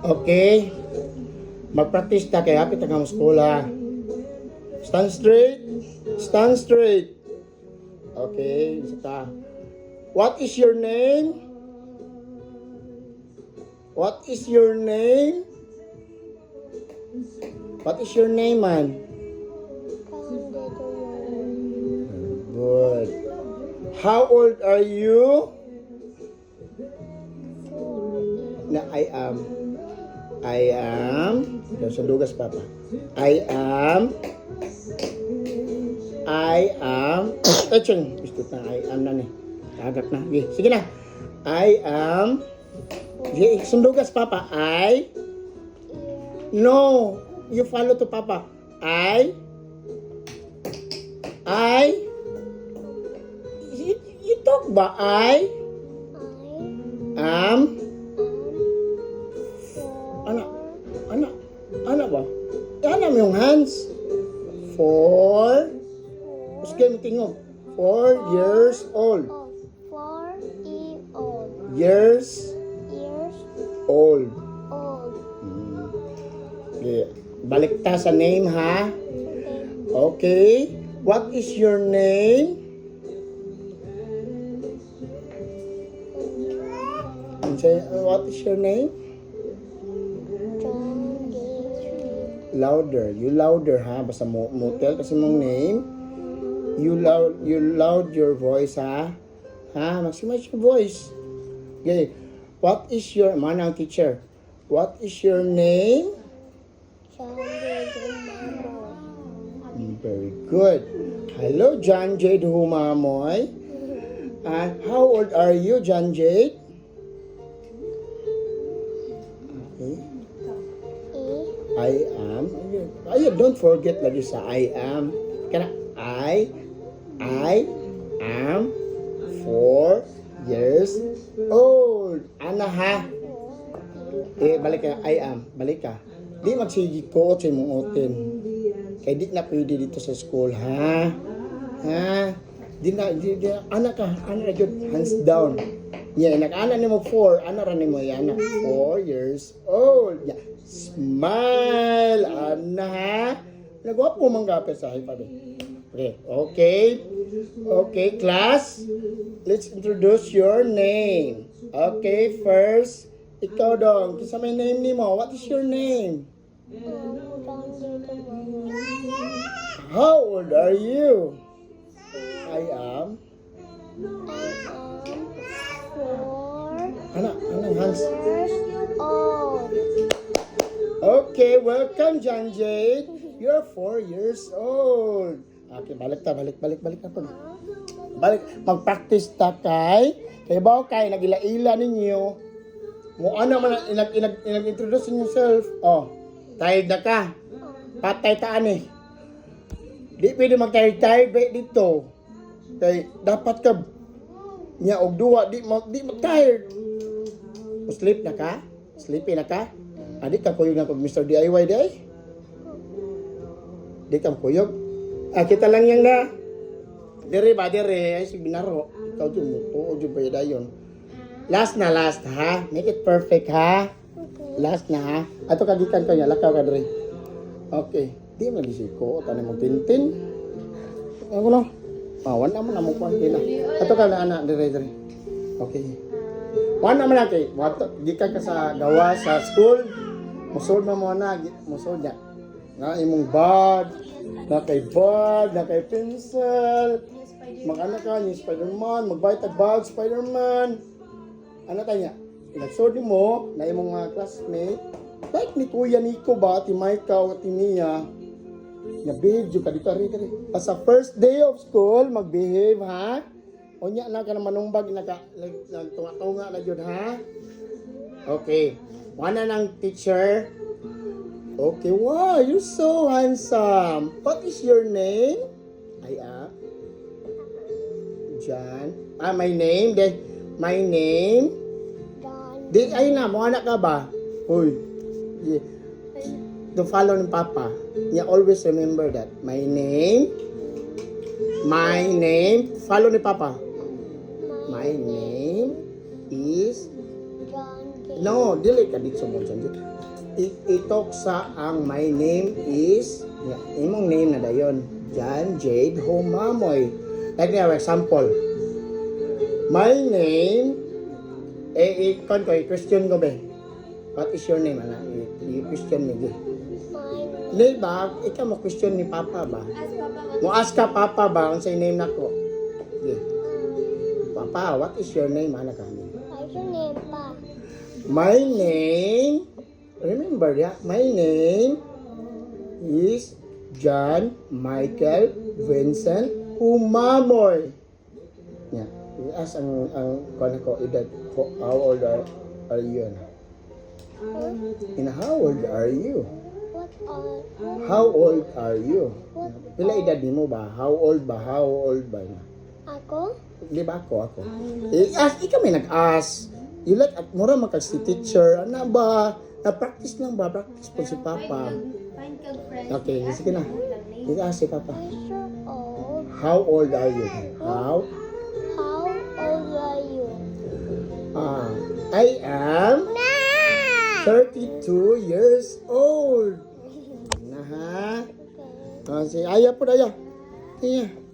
Okay? Mag-practice ta kay hapit ang school ha. Stand straight. Stand straight. Okay, isa. What is your name? What is your name? What is your name, man? Good. How old are you? Na I am. Sundugas papa. I am. Echeng. Gusto na I am na ni. Agak na. Sige na. I am. Sundugas papa. No. You follow to papa. You talk ba? I am. Anak ba? Anak mo yung hands. 4. Sige mo tingog. 4 years old. 4 old. Years old. Okay. Balik ta sa name ha. Okay. What is your name? What is your name? Louder. You louder ha. Basta motel kasi mong name. You loud your voice ha. Ha? Maximize your voice. Okay. What is your... Manang teacher. What is your name? Very good. Hello, John Jade Humamoy. How old are you, John Jade? Okay. I am. Don't forget lagi sa I am. Kana I am 4 years old. Ana ha? Balik ka. I am. Balik ka. Di magsigi ko sa imong oten. Kaya di na pwede dito sa school, ha? Ha? Anak ka. Anak na hands down. Yeah, nag-anak ni mo 4. Anak rin mo yan. 4 years old. Yeah. Smile! Ana, ha? Nagwap mo manggapit sa hipade. Okay. Okay, class. Let's introduce your name. Okay, first, ikaw dong. Kisa may name ni mo. What is your name? How old are you? I am 4 hands. years old. Okay, welcome, John Jade. You're 4 years old. Okay, balik na po. Balik, mag-practice ta kay baw kay nagila-ila ninyo. Mo ano man inag-introduce yourself. Oh, tired na ka. Patay taan eh. Di pwede mag-tired ba dito. Kay dapat ka nya og duwa di mag-tired. Sleep na ka? Sleepy na ka? Di ka kuyog na pag Mr. DIY day? Di ka kuyog? Kita lang yang na. Dire. Ay, si binaro. Ikaw dyan mo. Oo, dyan ba yun? Last ha? Make it perfect, ha? Last na, ha? Ato kagikan ko niya. Lakaw ka, dire. Okay. Di mo bisiko. Tanay mo tintin. Ako no? Wan naman na mo kwan kina. Ato ka na, anak. Dire. Okay. Wan naman na kay. Gikan ka sa gawa sa school. Musod na mo na. Musod na. Nga imong bag. Na kay pencil. Mag-anak ka ni Spider-Man. Magbayad tag bag Spider-Man. Ano tayo? Inagsod mo na imong mga classmate. Like ni Kuya Nico ba? Ti Micah o ti Mia. Na-behave ka dito. Sa first day of school, mag-behave ha? O niya na ka na manumbag. Nagtunga-tunga na yun ha? Okay. Wana ng teacher. Okay, wow, you're so handsome. What is your name? I am John. My name. My name. John. Ay na, mo anak ka ba? Uy. Yeah. To follow ng papa. Yeah, always remember that. My name. Follow ni papa. My name is John J. No, dili ka dito mo dyan. Itok sa ang my name is, imong name na dayon. John Jade Humamoy. Like na, example. My name, ikon ko, question ko be. What is your name, ana? I-question me, My Di ba, ikaw mo question ni Papa ba? Mo ask ka Papa ba, ang say name nako? Sige. Papa, what is your name, ana ka? what's your name, Pa? My name, remember ya, my name is John Michael Vincent Humamoy. Yeah. I-ask ang kung ko edad, how old are you? And how old are you? What are How old are you? Pila edad mo ba? How old ba? How old ba na? ako? Di ba ako? I-ask, ikaw may nag-ask. You like, at mura man kag si teacher. Ano ba? Na-practice lang ba? Practice po si Papa. Find kag friend. Okay, sige na. I-ask si Papa. What's your old? How old are you? How? How old are you? I am 32 years old. Na ha? Okay. Si Aya po, Aya. Aya.